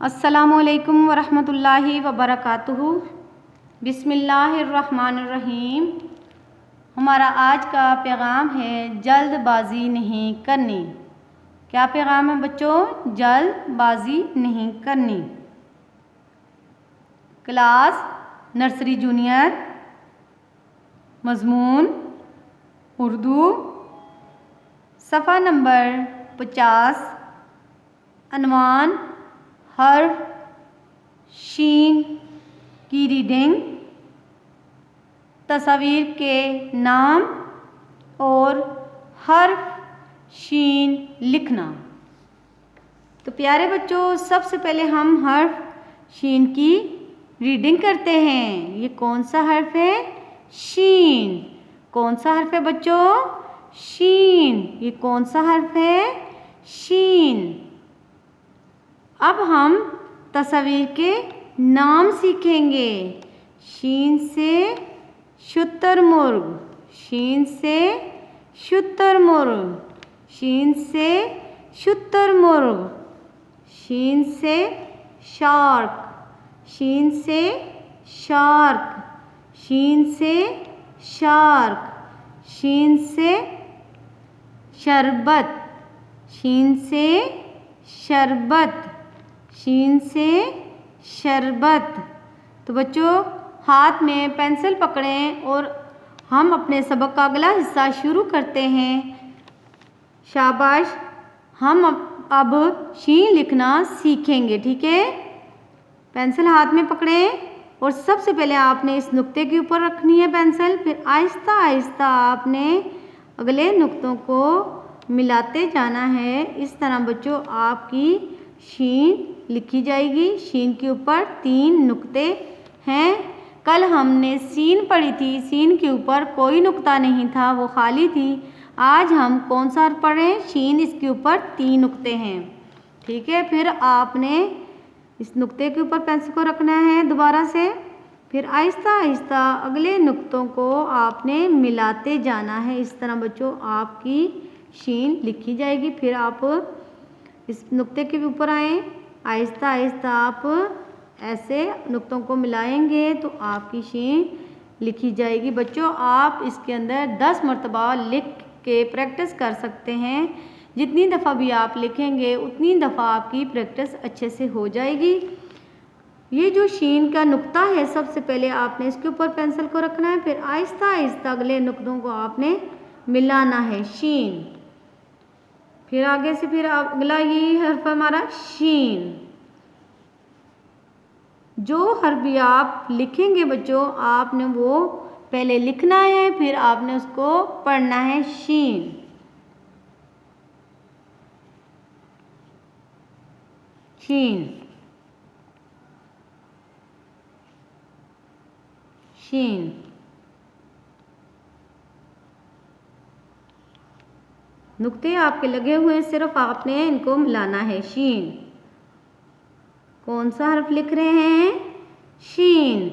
अस्सलामुअलैकुम वरहमतुल्लाहि वबरकातुहू। बिस्मिल्लाहिर्रहमानिर्रहीम। हमारा आज का पैगाम है जल्दबाजी नहीं करनी। क्या पैगाम है बच्चों? जल्दबाजी नहीं करनी। क्लास नर्सरी जूनियर, मज़मून उर्दू, सफ़ा नंबर 50, अनवान हर्फ शीन की रीडिंग, तस्वीर के नाम और हर्फ शीन लिखना। तो प्यारे बच्चों, सबसे पहले हम हर्फ शीन की रीडिंग करते हैं। ये कौन सा हर्फ है? शीन। कौन सा हर्फ है बच्चों? शीन। ये कौन सा हर्फ है? शीन। अब हम तस्वीर के नाम सीखेंगे। शीन से शुतुरमुर्ग, शीन से शुतुरमुर्ग, शीन से शुतुरमुर्ग, शीन से शार्क, शीन से शार्क, शीन से शार्क, शीन से शरबत, शीन से शरबत, शीन से शरबत। तो बच्चों, हाथ में पेंसिल पकड़ें और हम अपने सबक का अगला हिस्सा शुरू करते हैं। शाबाश। हम अब शीन लिखना सीखेंगे, ठीक है? पेंसिल हाथ में पकड़ें और सबसे पहले आपने इस नुक्ते के ऊपर रखनी है पेंसिल। फिर आहिस्ता आहिस्ता आपने अगले नुक्तों को मिलाते जाना है। इस तरह बच्चों आपकी शीन लिखी जाएगी। शीन के ऊपर 3 नुक्ते हैं। कल हमने सीन पढ़ी थी, सीन के ऊपर कोई नुक्ता नहीं था, वो खाली थी। आज हम कौन सा पढ़ रहे हैं? शीन, इसके ऊपर 3 नुक्ते हैं, ठीक है? फिर आपने इस नुक्ते के ऊपर पेंसिल को रखना है दोबारा से। फिर आहिस्ता आहिस्ता अगले नुक्तों को आपने मिलाते जाना है। इस तरह बच्चों आपकी शीन लिखी जाएगी। फिर आप इस नुक्ते के ऊपर आए, आहिस्ता आहिस्ता आप ऐसे नुक्तों को मिलाएंगे तो आपकी शीन लिखी जाएगी। बच्चों, आप इसके अंदर 10 मरतबा लिख के प्रैक्टिस कर सकते हैं। जितनी दफ़ा भी आप लिखेंगे उतनी दफ़ा आपकी प्रैक्टिस अच्छे से हो जाएगी। ये जो शीन का नुक्ता है, सबसे पहले आपने इसके ऊपर पेंसिल को रखना है। फिर आहिस्ता आहिस्ता अगले नुक्तों को आपने मिलाना है, शीन। फिर आगे से फिर अगला यही हर्फ हमारा शीन। जो हर्फ भी आप लिखेंगे बच्चों, आपने वो पहले लिखना है, फिर आपने उसको पढ़ना है। शीन, शीन, शीन। नुक्ते आपके लगे हुए हैं, सिर्फ आपने इनको मिलाना है। शीन। कौन सा हर्फ लिख रहे हैं? शीन।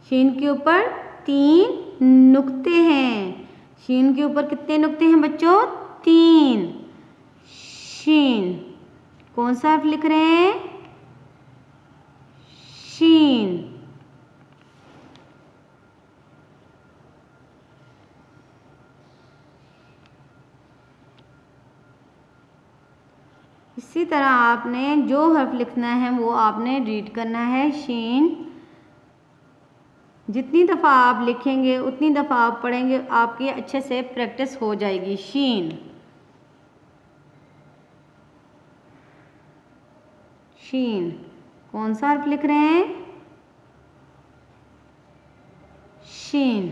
शीन के ऊपर 3 नुक्ते हैं। शीन के ऊपर कितने नुक्ते हैं बच्चों? 3। शीन। कौन सा हर्फ लिख रहे हैं? शीन। इसी तरह आपने जो हर्फ लिखना है वो आपने रीड करना है। शीन। जितनी दफ़ा आप लिखेंगे उतनी दफ़ा आप पढ़ेंगे, आपकी अच्छे से प्रैक्टिस हो जाएगी। शीन, शीन। कौन सा हर्फ लिख रहे हैं? शीन।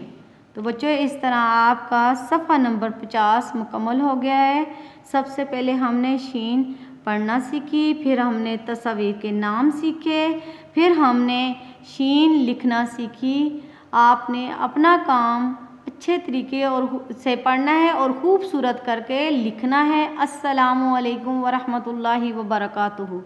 तो बच्चों, इस तरह आपका सफ़ा नंबर 50 मुकम्मल हो गया है। सबसे पहले हमने शीन पढ़ना सीखी, फिर हमने तस्वीर के नाम सीखे, फिर हमने शीन लिखना सीखी। आपने अपना काम अच्छे तरीके और से पढ़ना है और खूबसूरत करके लिखना है। अस्सलामु अलैकुम वरहमतुल्लाहि वबरकातुहू।